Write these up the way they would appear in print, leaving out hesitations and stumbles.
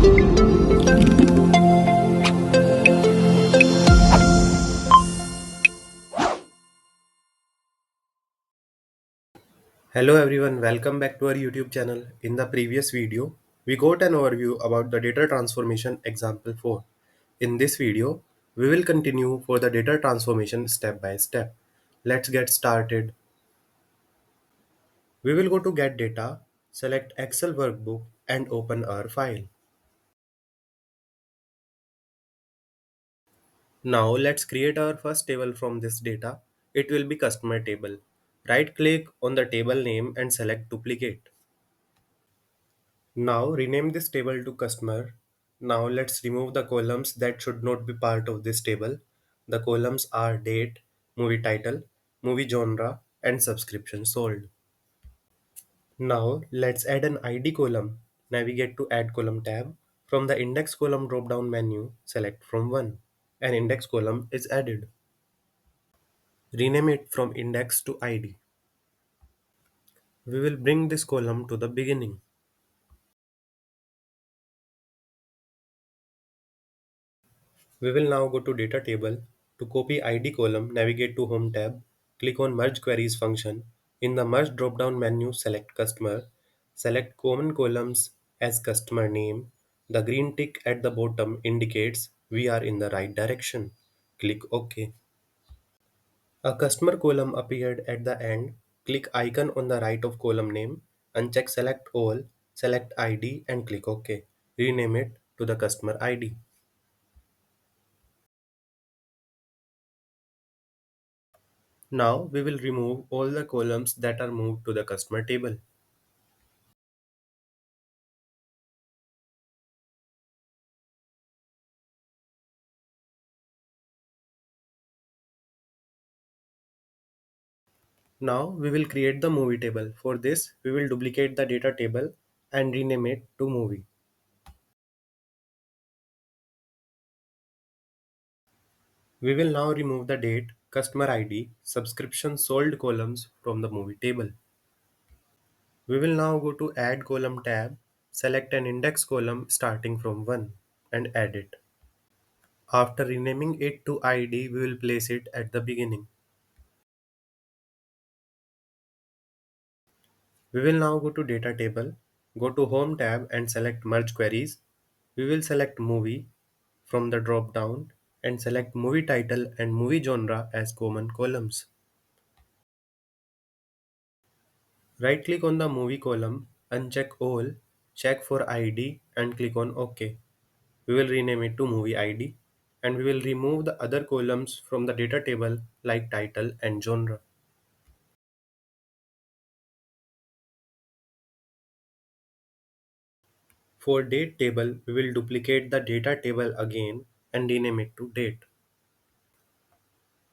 Hello everyone, welcome back to our YouTube channel. In the previous video, we got an overview about the data transformation example 4. In this video, we will continue for the data transformation step by step. Let's get started. We will go to get data, select Excel workbook and open our file. Now let's create our first table from this data. It will be customer table. Right click on the table name and select duplicate. Now rename this table to customer. Now let's remove the columns that should not be part of this table. The columns are date, movie title, movie genre, and subscription sold. Now let's add an ID column. Navigate to Add Column tab. From the Index column drop-down menu, select from 1. An index column is added. Rename it from Index to ID. We will bring this column to the beginning. We will now go to Data table. To copy ID column, navigate to Home tab, click on Merge Queries function. In the Merge drop-down menu, select Customer. Select Common Columns as Customer Name. The green tick at the bottom indicates we are in the right direction. Click OK. A customer column appeared at the end. Click icon on the right of column name. Uncheck Select All, select ID and click OK. Rename it to the customer ID. Now we will remove all the columns that are moved to the customer table. Now we will create the movie table. For this, we will duplicate the data table and rename it to movie. We will now remove the date, customer ID, subscription sold columns from the movie table. We will now go to Add Column tab, select an index column starting from 1 and add it. After renaming it to ID, we will place it at the beginning. We will now go to Data table, go to Home tab and select Merge Queries. We will select Movie from the drop down and select movie title and movie genre as common columns. Right click on the movie column, uncheck all, check for ID and click on OK. We will rename it to movie ID and we will remove the other columns from the data table like title and genre. For date table, we will duplicate the data table again and rename it to date.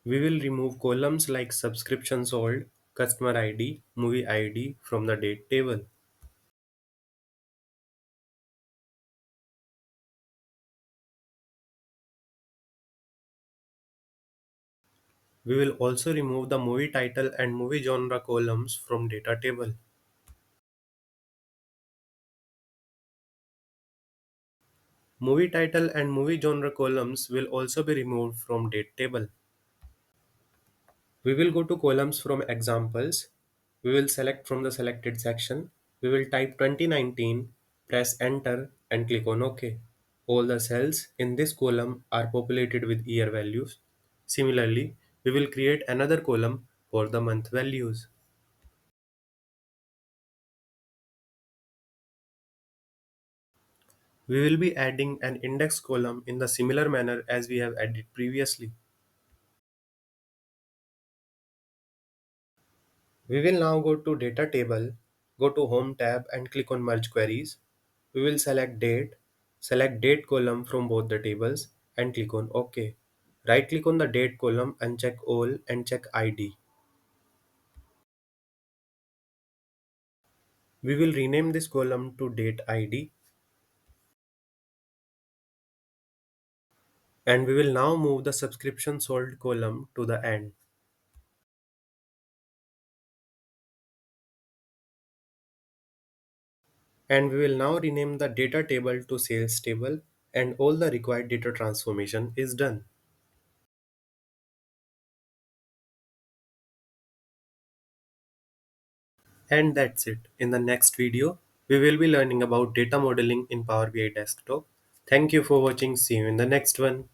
We will remove columns like subscription sold, customer ID, movie ID from the date table. We will also remove the movie title and movie genre columns from data table. Movie title and movie genre columns will also be removed from date table. We will go to columns from examples. We will select from the selected section. We will type 2019, press enter and click on OK. All the cells in this column are populated with year values. Similarly, we will create another column for the month values. We will be adding an index column in the similar manner as we have added previously. We will now go to Data table, go to Home tab and click on Merge Queries. We will select Date column from both the tables and click on OK. Right click on the Date column, uncheck All and check ID. We will rename this column to Date ID and we will now move the subscription sold column to the end. And we will now rename the data table to sales table, and all the required data transformation is done. And that's it. In the next video, we will be learning about data modeling in Power BI Desktop. Thank you for watching. See you in the next one.